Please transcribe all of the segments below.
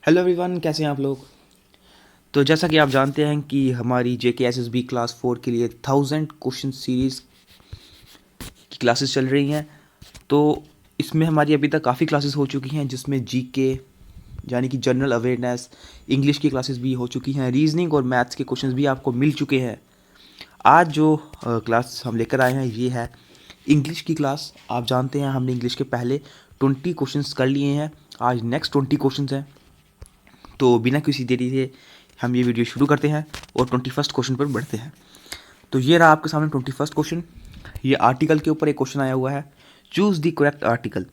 Hello everyone, कैसे हैं आप लोग। तो जैसा कि आप जानते हैं कि हमारी JKSSB क्लास 4 के लिए 1000 क्वेश्चन सीरीज़ की क्लासेस चल रही हैं। तो इसमें हमारी अभी तक काफ़ी क्लासेस हो चुकी हैं, जिसमें GK यानी कि जनरल अवेयरनेस, इंग्लिश की क्लासेस भी हो चुकी हैं, रीजनिंग और मैथ्स के क्वेश्चंस भी आपको मिल चुके हैं। आज जो क्लास हम लेकर आए हैं ये है इंग्लिश की क्लास। आप जानते हैं हमने इंग्लिश के पहले 20 क्वेश्चंस कर लिए हैं, आज नेक्स्ट 20 क्वेश्चंस हैं। तो बिना किसी देरी से हम ये वीडियो शुरू करते हैं और 21st क्वेश्चन पर बढ़ते हैं। तो ये रहा आपके सामने 21st क्वेश्चन। ये आर्टिकल के ऊपर एक क्वेश्चन आया हुआ है, चूज द करेक्ट आर्टिकल।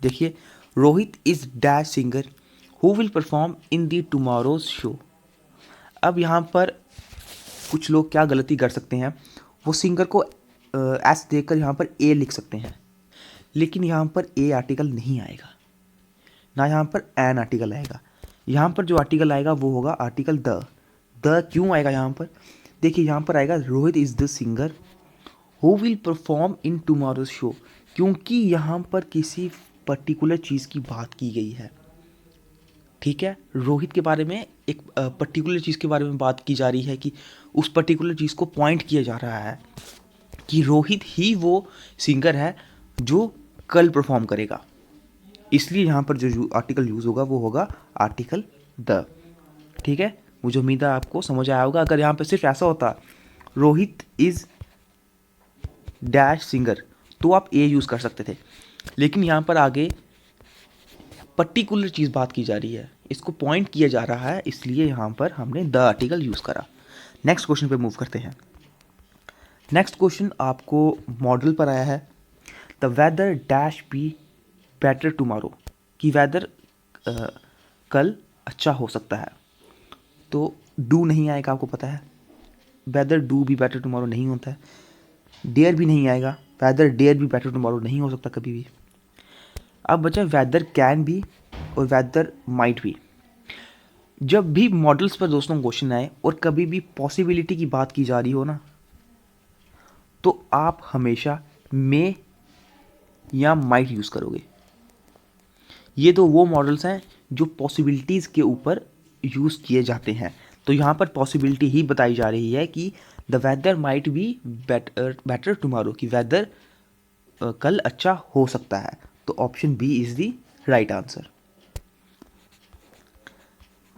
देखिए, Rohit is dash singer who will perform in the tomorrow's show. अब यहाँ पर कुछ लोग क्या गलती कर सकते हैं, वो सिंगर को एस देकर यहाँ पर ए लिख सकते हैं, लेकिन यहाँ पर ए आर्टिकल नहीं आएगा, ना यहाँ पर एन आर्टिकल आएगा। यहाँ पर जो आर्टिकल आएगा वो होगा आर्टिकल द क्यों आएगा यहाँ पर? देखिए, यहाँ पर आएगा Rohit is the singer who will perform in tomorrow's show, क्योंकि यहाँ पर किसी पर्टिकुलर चीज़ की बात की गई है। ठीक है, रोहित के बारे में एक पर्टिकुलर चीज़ के बारे में बात की जा रही है कि उस पर्टिकुलर चीज़ को पॉइंट किया जा रहा है कि रोहित ही वो सिंगर है जो कल परफॉर्म करेगा। इसलिए यहाँ पर जो आर्टिकल यूज़ होगा वो होगा आर्टिकल द। ठीक है, मुझे उम्मीद है आपको समझ आया होगा। अगर यहाँ पे सिर्फ ऐसा होता रोहित इज़ डैश सिंगर तो आप ए यूज़ कर सकते थे, लेकिन यहाँ पर आगे पर्टिकुलर चीज़ बात की जा रही है, इसको पॉइंट किया जा रहा है, इसलिए यहाँ पर हमने द आर्टिकल यूज़ करा। नेक्स्ट क्वेश्चन पे मूव करते हैं। नेक्स्ट क्वेश्चन आपको मॉडल पर आया है, the weather dash be better tomorrow, कि वेदर कल अच्छा हो सकता है। तो डू नहीं आएगा, आपको पता है weather do be better tomorrow नहीं होता है। डेयर भी नहीं आएगा, weather dare be better tomorrow नहीं हो सकता कभी भी। अब बचा वेदर कैन बी और वेदर माइट बी। जब भी मॉडल्स पर दोस्तों क्वेश्चन आए और कभी भी पॉसिबिलिटी की बात की जा रही हो ना, तो आप हमेशा मे या माइट यूज़ करोगे। ये तो वो मॉडल्स हैं जो पॉसिबिलिटीज़ के ऊपर यूज़ किए जाते हैं। तो यहाँ पर पॉसिबिलिटी ही बताई जा रही है कि the weather might be better tomorrow, कि वेदर कल अच्छा हो सकता है। तो option B is the right answer.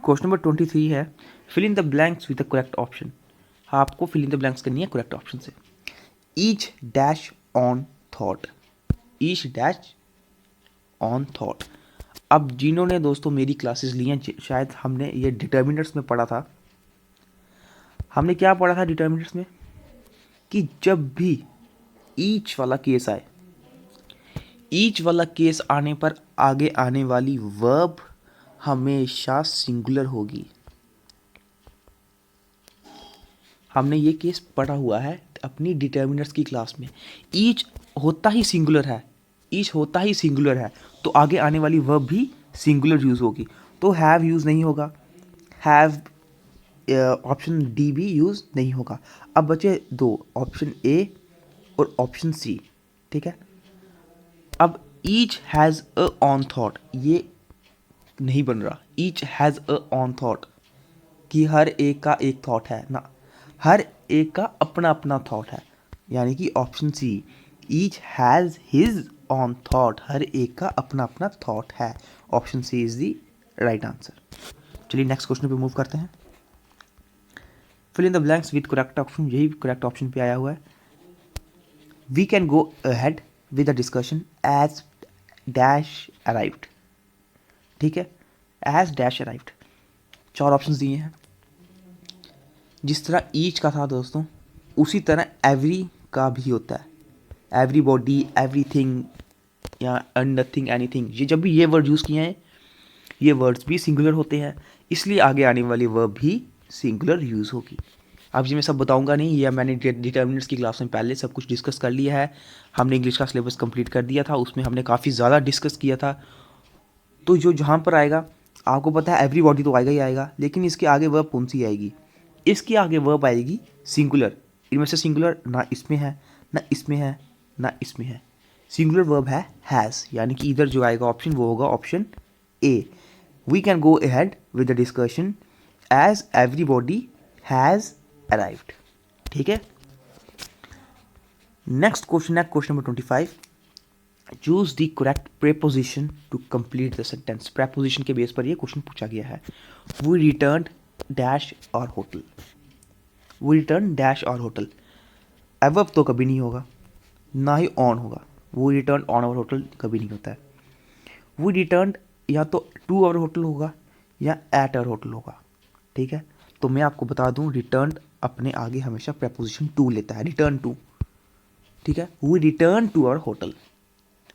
Question number 23 है, fill in the blanks with the correct option. आपको फिल इन द ब्लैंक्स करनी है करेक्ट ऑप्शन से। Each dash on thought, each dash on thought. अब जिन्होंने दोस्तों मेरी क्लासेस ली हैं, शायद हमने ये डिटर्मिनर्स में पढ़ा था। हमने क्या पढ़ा था डिटर्मिनर्स में, कि जब भी ईच वाला केस आए, ईच वाला केस आने पर आगे आने वाली वर्ब हमेशा सिंगुलर होगी। हमने ये केस पढ़ा हुआ है अपनी डिटर्मिनर्स की क्लास में। ईच होता ही सिंगुलर है, ईच होता ही सिंगुलर है, तो आगे आने वाली वर्ब भी सिंगुलर यूज़ होगी। तो हैव यूज़ नहीं होगा, हैव ऑप्शन डी भी यूज़ नहीं होगा। अब बचे दो, ऑप्शन ए और ऑप्शन सी। ठीक है, अब each has a on thought, ये नहीं बन रहा। Each has a on thought कि हर एक का एक थॉट है ना, हर एक का अपना अपना थॉट है, यानी कि option C, each has his own thought, हर एक का अपना अपना थॉट है। Option C is the right answer. चलिए नेक्स्ट क्वेश्चन पे मूव करते हैं। Fill in the blanks with correct option, यही करेक्ट ऑप्शन पे आया हुआ है। We can go ahead with the discussion as dash arrived. ठीक है, एज डैश अराइव्ड, चार ऑप्शंस दिए हैं। जिस तरह ईच का था दोस्तों, उसी तरह एवरी का भी होता है। एवरीबॉडी, एवरीथिंग या नथिंग, एनीथिंग, ये जब भी ये वर्ड यूज़ किए हैं, ये वर्ड्स भी सिंगुलर होते हैं, इसलिए आगे आने वाली वर्ब भी सिंगुलर यूज़ होगी। अब ये मैं सब बताऊंगा नहीं, ये मैंने डिटर्मिनेंट्स की क्लास में पहले सब कुछ डिस्कस कर लिया है। हमने इंग्लिश का सिलेबस कंप्लीट कर दिया था, उसमें हमने काफ़ी ज़्यादा डिस्कस किया था। तो जो जहाँ पर आएगा, आपको पता है एवरीबॉडी तो आएगा ही आएगा, लेकिन इसके आगे वर्ब कौन सी आएगी? इसके आगे वर्ब आएगी सिंगुलर। इनमें से सिंगुलर ना इसमें है, ना इसमें है, ना इसमें है। सिंगुलर वर्ब है हैज़, यानी कि इधर जो आएगा ऑप्शन वो होगा option A. We can go ahead with the discussion as everybody has arrived. ठीक है, नेक्स्ट क्वेश्चन है question number 25। Choose the correct preposition to complete the sentence. Preposition के बेस पर ये क्वेश्चन पूछा गया है। We return dash our hotel. We return dash our hotel. एवर्ब तो कभी नहीं होगा, ना ही ऑन होगा। We return on our hotel कभी नहीं होता है। वी रिटर्न या तो टू आवर होटल होगा या एट आवर होटल होगा। ठीक है, तो मैं आपको बता दूं, रिटर्न अपने आगे हमेशा प्रेपोजिशन टू लेता है, रिटर्न टू। ठीक है, we return to our hotel.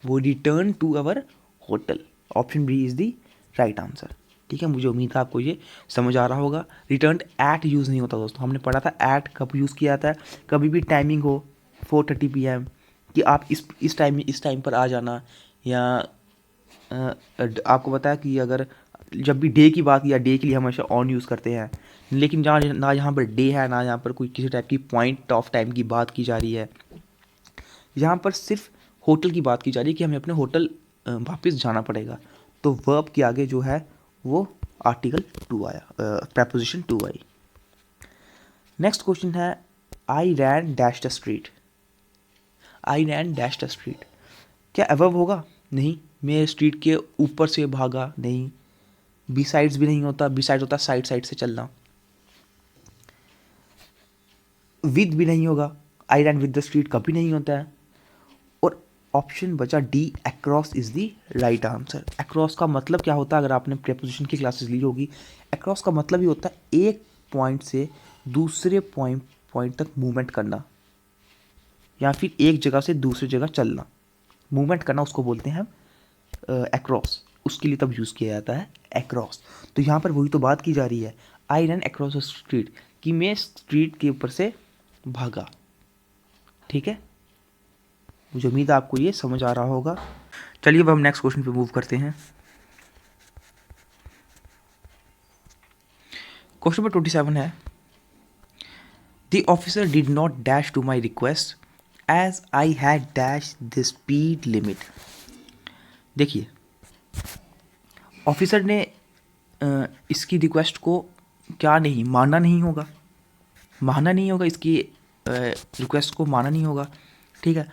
वो return to our hotel. Option B is the right answer. ठीक है, मुझे उम्मीद है आपको ये समझ आ रहा होगा। रिटर्न एट यूज़ नहीं होता दोस्तों, हमने पढ़ा था एट कब यूज़ किया जाता है। कभी भी टाइमिंग हो 4:30 PM कि आप इस टाइम पर आ जाना, या आपको पता है कि अगर जब भी डे की बात या डे के लिए हमेशा ऑन यूज़ करते हैं, लेकिन जहाँ ना यहाँ पर डे है ना यहाँ पर कोई किसी टाइप की पॉइंट ऑफ टाइम की बात की जा रही है, यहाँ पर सिर्फ होटल की बात की जा रही है कि हमें अपने होटल वापस जाना पड़ेगा। तो वर्ब के आगे जो है वो आर्टिकल टू आया, प्रेपोजिशन टू आई। नेक्स्ट क्वेश्चन है I ran dash the street. I ran dash the street, क्या एवर्ब होगा? नहीं। मैं स्ट्रीट के ऊपर से भागा, नहीं। बी साइड्स भी नहीं होता, बी साइड होता साइड साइड से चलना। विद भी नहीं होगा, आई रैन विद द स्ट्रीट कभी नहीं होता है। और ऑप्शन बचा D, across is the right answer. Across का मतलब क्या होता है, अगर आपने प्रेपोजिशन की क्लासेस ली होगी, अक्रॉस का मतलब ही होता है एक पॉइंट से दूसरे पॉइंट तक मूवमेंट करना, या फिर एक जगह से दूसरी जगह चलना। मूवमेंट करना उसको बोलते हैं अक्रॉस, उसके लिए तब यूज़ किया जाता है अक्रॉस। तो यहाँ पर वही तो बात की जा रही है, I run across the street, कि मैं स्ट्रीट के ऊपर से भागा। ठीक है, मुझे उम्मीद है आपको ये समझ आ रहा होगा। चलिए अब हम नेक्स्ट क्वेश्चन पे मूव करते हैं। क्वेश्चन नंबर 27 है the officer did not dash to my request as I had dash the speed limit. देखिए, ऑफिसर ने इसकी रिक्वेस्ट को क्या नहीं माना, नहीं होगा, माना नहीं होगा, इसकी रिक्वेस्ट को माना नहीं होगा। ठीक है,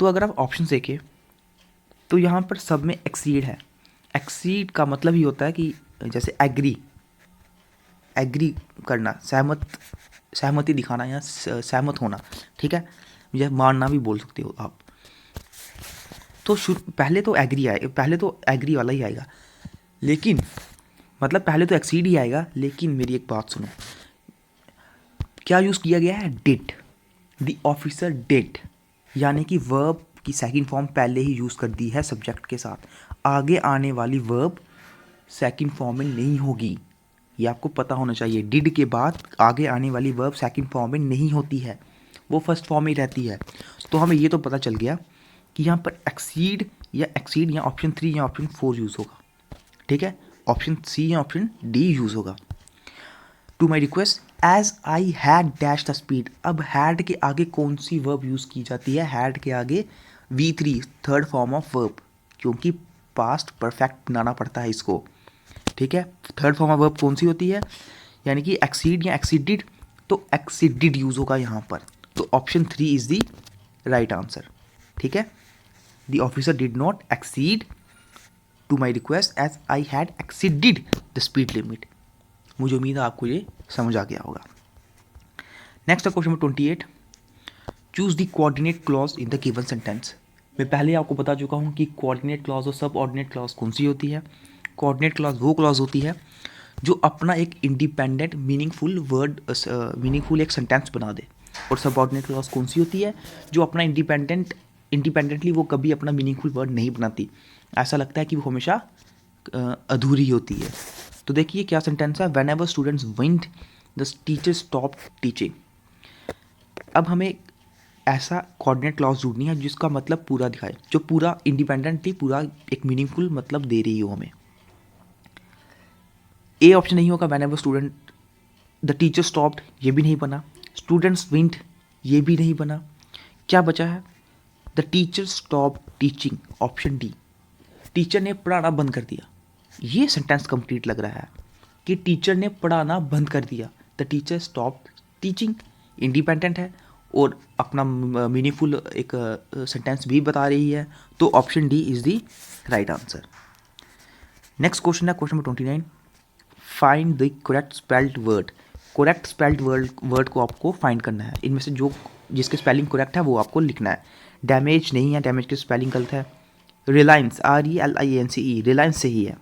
तो अगर आप ऑप्शन देखें तो यहाँ पर सब में एक्सीड है। एक्सीड का मतलब ही होता है कि जैसे एग्री करना, सहमति दिखाना या सहमत होना। ठीक है, या मानना भी बोल सकते हो आप। तो पहले तो एग्री वाला ही आएगा, लेकिन मतलब पहले तो एक्सीड ही आएगा। लेकिन मेरी एक बात सुनो, क्या यूज़ किया गया है? डिड। द ऑफिसर डिड, यानी कि वर्ब की सेकंड फॉर्म पहले ही यूज़ कर दी है सब्जेक्ट के साथ। आगे आने वाली वर्ब सेकंड फॉर्म में नहीं होगी, ये आपको पता होना चाहिए। डिड के बाद आगे आने वाली वर्ब सेकंड फॉर्म में नहीं होती है, वो फर्स्ट फॉर्म में ही रहती है। तो हमें ये तो पता चल गया कि यहाँ पर एक्सीड या ऑप्शन 3 या ऑप्शन 4 यूज़ होगा। ठीक है, ऑप्शन सी या ऑप्शन डी यूज़ होगा। To my request as I had dash the speed. अब हैड के आगे कौन सी वर्ब यूज़ की जाती है? हैड के आगे V3, third form of verb, क्योंकि पास्ट परफेक्ट बनाना पड़ता है इसको। ठीक है, थर्ड फॉर्म ऑफ वर्ब कौन सी होती है? यानी कि एक्सीड या एक्सीडिड, तो एक्सीडिड यूज़ होगा यहाँ पर। तो option 3 is the right answer. ठीक है, the officer did not exceed to my request as I had exceeded the speed limit. मुझे उम्मीद है आपको ये समझ आ गया होगा। नेक्स्ट है question number 28। Choose the coordinate clause in the given sentence. मैं पहले ही आपको बता चुका हूँ कि कोऑर्डिनेट क्लॉज और सब ऑर्डिनेट क्लॉज कौन सी होती है। कोऑर्डिनेट क्लॉज वो क्लॉज होती है जो अपना एक इंडिपेंडेंट मीनिंगफुल एक सेंटेंस बना दे। और सब ऑर्डिनेट क्लॉज कौन सी होती है? जो अपना इंडिपेंडेंटली वो कभी अपना मीनिंगफुल वर्ड नहीं बनाती, ऐसा लगता है कि वो हमेशा अधूरी होती है। तो देखिए क्या सेंटेंस है, when ever students went the teacher stop teaching. अब हमें ऐसा कोऑर्डिनेट क्लॉज ढूंढनी है जिसका मतलब पूरा दिखाए, जो पूरा इंडिपेंडेंटली पूरा एक मीनिंगफुल मतलब दे रही हो हमें। ए ऑप्शन नहीं होगा, when ever student the teacher stopped, ये भी नहीं बना। स्टूडेंट्स वेंट, ये भी नहीं बना। क्या बचा है? The teacher stop teaching, option D. Teacher ने पढ़ाना बंद कर दिया, ये सेंटेंस कंप्लीट लग रहा है कि टीचर ने पढ़ाना बंद कर दिया, the teacher stop teaching, independent है और अपना मीनिंगफुल एक सेंटेंस भी बता रही है, तो option D is the right answer. Next question है question number 29, find the correct spelled word. Correct spelled word को आपको फाइंड करना है, इनमें से जो जिसके स्पेलिंग करेक्ट है वो आपको लिखना है। डैमेज नहीं है, डैमेज की स्पेलिंग गलत है। रिलायंस, RELIANCE, रिलायंस सही है,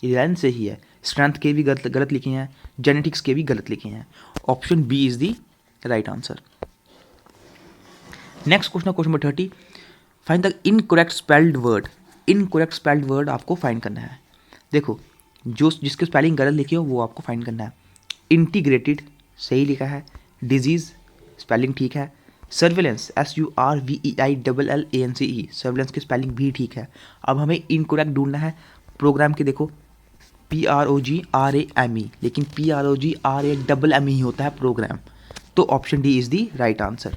रिलायंस सही है। स्ट्रेंथ के भी गलत गलत लिखे हैं, जेनेटिक्स के भी गलत लिखे हैं। Option B is the right answer. Next question question number 30, find the incorrect spelled word. Incorrect spelled word आपको फाइंड करना है। देखो, जो जिसके स्पेलिंग गलत लिखी हो वो आपको फाइंड करना है। इंटीग्रेटेड सही लिखा है, डिजीज़ स्पेलिंग ठीक है, सर्विलेंस SURVEILLANCE सर्विलेंस की स्पेलिंग भी ठीक है। अब हमें इनकरेक्ट ढूंढना है। प्रोग्राम के देखो PROGRAME, लेकिन PROGRAMME ही होता है प्रोग्राम, तो option D is the right answer.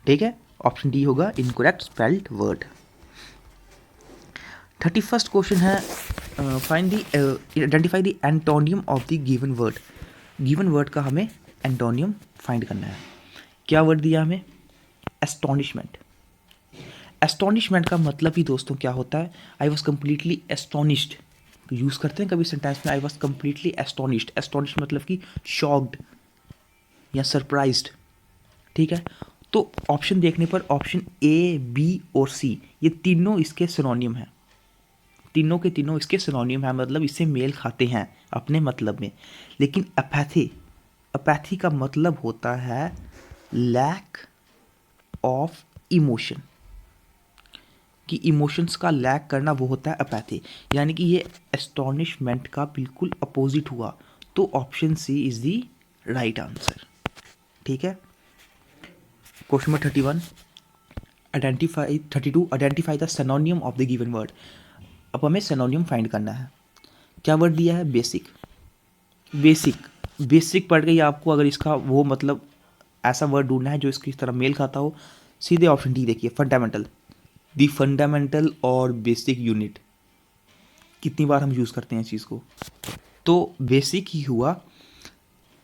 ठीक है, ऑप्शन डी होगा incorrect spelled word. 31st question है, find the identify the antonym of the given word. Given word का हमें एंटोनियम फाइंड करना है। क्या वर्ड दिया हमें? एस्टोनिशमेंट। एस्टोनिशमेंट का मतलब ही दोस्तों क्या होता है? I was completely astonished. Use करते हैं कभी सेंटेंस में, I was completely astonished. Astonished मतलब कि शॉक्ड या सरप्राइज्ड। ठीक है, तो ऑप्शन देखने पर ऑप्शन A, B और C ये तीनों इसके सिनोनियम हैं। तीनों के तीनों इसके सिनोनियम हैं, मतलब इससे मेल खाते हैं अपने मतलब में। लेकिन अपैथी, अपैथी का मतलब होता है लैक ऑफ इमोशन, कि इमोशंस का लैक करना वो होता है अपैथी। यानी कि ये एस्टोनिशमेंट का बिल्कुल अपोजिट हुआ, तो option C is the right answer. ठीक है, question number 31, identify 32, identify the synonym of the given word. अब हमें सिनोनियम फाइंड करना है। क्या वर्ड दिया है? बेसिक। बेसिक, बेसिक पढ़ गई आपको, अगर इसका वो मतलब ऐसा वर्ड ढूंढना है जो इसकी तरह मेल खाता हो, सीधे ऑप्शन डी देखिए, फंडामेंटल। दी फंडामेंटल और बेसिक यूनिट, कितनी बार हम यूज़ करते हैं इस चीज़ को, तो बेसिक ही हुआ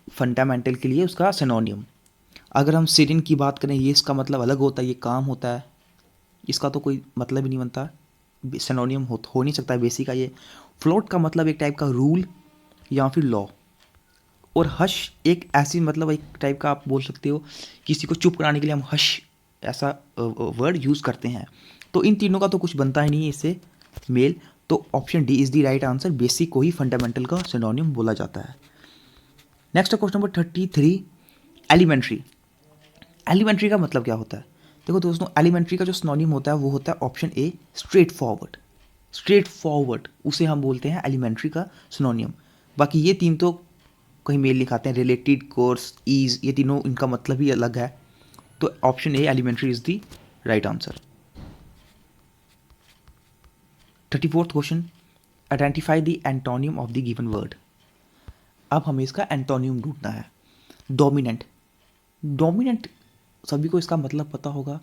फंडामेंटल के लिए उसका सिनोनियम। अगर हम सिरिन की बात करें, ये इसका मतलब अलग होता है, ये काम होता है, इसका तो कोई मतलब ही नहीं बनता, सिनोनियम हो नहीं सकता है बेसिक का ये। फ्लोट का मतलब एक टाइप का रूल या फिर लॉ, और हश एक ऐसी मतलब एक टाइप का आप बोल सकते हो, किसी को चुप कराने के लिए हम हश ऐसा वर्ड यूज़ करते हैं। तो इन तीनों का तो कुछ बनता ही नहीं है इससे मेल, तो option D is the right answer. Basic को ही फंडामेंटल का सिनोनियम बोला जाता है। Next question number 33, elementary. Elementary का मतलब क्या होता है? देखो दोस्तों, एलिमेंट्री का जो सिनोनिम होता है वो होता है option A, straight forward. Straight forward उसे हम बोलते हैं एलिमेंट्री का सिनोनियम। बाकी ये तीन तो कहीं मेल नहीं खाते हैं, रिलेटेड, कोर्स, ईज, ये तीनों इनका मतलब ही अलग है, तो option A elementary is the right answer. 34th question, identify the antonym of the given word. अब हमें इसका एंटोनियम ढूंढना है। डोमिनेंट। डोमिनेंट सभी को इसका मतलब पता होगा।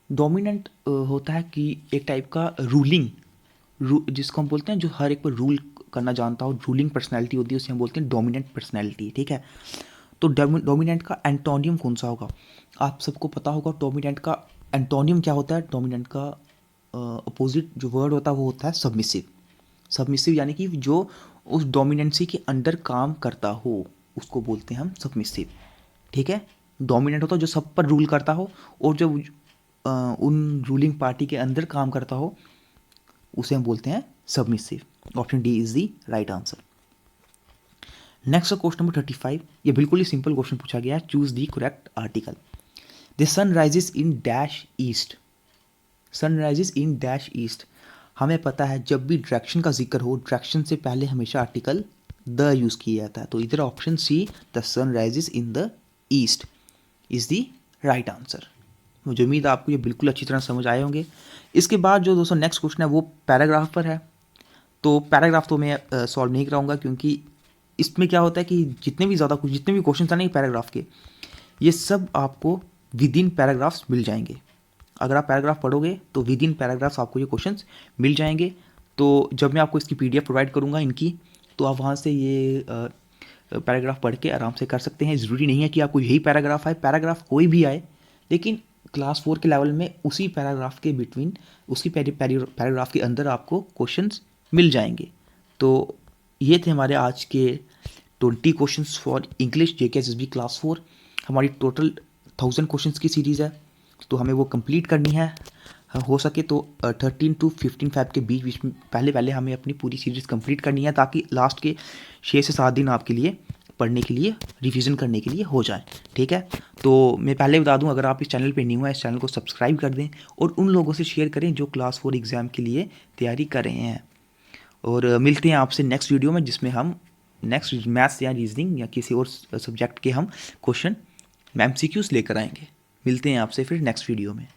डोमिनेंट होता है कि एक टाइप का रूलिंग, जिसको हम बोलते हैं जो हर एक पर रूल करना जानता हो, रूलिंग पर्सनैलिटी होती है, उसे हम बोलते हैं डोमिनेंट पर्सनैलिटी। ठीक है, तो डोमिनेंट का एंटोनियम कौन सा होगा? आप सबको पता होगा डोमिनेंट का एंटोनियम क्या होता है। डोमिनेंट का अपोजिट जो वर्ड होता है वो होता है सबमिसिव। सबमिसिव यानी कि जो उस डोमिनेंसी के अंडर काम करता हो उसको बोलते हैं हम सबमिसिव। ठीक है, डोमिनेंट होता है जो सब पर रूल करता हो, और जो उन रूलिंग पार्टी के अंदर काम करता हो उसे हम बोलते हैं submissive. Option D is the right answer. Next question number 35, ये बिल्कुल ही सिंपल क्वेश्चन पूछा गया है, choose the correct article. The sun rises in dash east. Sun rises in dash east, हमें पता है जब भी डायरेक्शन का जिक्र हो, डायरेक्शन से पहले हमेशा आर्टिकल द यूज़ किया जाता है, तो इधर option C, the sun rises in the east is the right answer. मुझे उम्मीद है आपको ये बिल्कुल अच्छी तरह समझ आए होंगे। इसके बाद जो दोस्तों नेक्स्ट क्वेश्चन है वो पैराग्राफ पर है, तो पैराग्राफ तो मैं सॉल्व नहीं कराऊंगा, क्योंकि इसमें क्या होता है कि जितने भी क्वेश्चन हैं पैराग्राफ के, ये सब आपको विद इन पैराग्राफ्स मिल जाएंगे। अगर आप पैराग्राफ पढ़ोगे तो विद इन पैराग्राफ्स आपको ये क्वेश्चंस मिल जाएंगे। तो जब मैं आपको इसकी PDF प्रोवाइड करूँगा इनकी, तो आप वहाँ से ये पैराग्राफ पढ़ के आराम से कर सकते हैं। ज़रूरी नहीं है कि आपको यही पैराग्राफ आए, पैराग्राफ कोई भी आए, लेकिन क्लास 4 के लेवल में उसी पैराग्राफ के बिटवीन, उसी पैराग्राफ के अंदर आपको क्वेश्चंस मिल जाएंगे। तो ये थे हमारे आज के 20 questions for English JKSSB class 4। हमारी टोटल 1000 क्वेश्चंस की सीरीज़ है, तो हमें वो कंप्लीट करनी है। हो सके तो 13 to 15 Feb के बीच बीच में पहले हमें अपनी पूरी सीरीज़ कंप्लीट करनी है, ताकि लास्ट के 6 से 7 दिन आपके लिए पढ़ने के लिए, रिवीजन करने के लिए हो जाए। ठीक है, तो मैं पहले बता दूं, अगर आप इस चैनल पे न्यू हैं, इस चैनल को सब्सक्राइब कर दें और उन लोगों से शेयर करें जो क्लास 4 एग्ज़ाम के लिए तैयारी कर रहे हैं। और मिलते हैं आपसे नेक्स्ट वीडियो में, जिसमें हम नेक्स्ट मैथ्स या रीजनिंग या किसी और सब्जेक्ट के हम क्वेश्चन MCQs लेकर आएंगे। मिलते हैं आपसे फिर नेक्स्ट वीडियो में।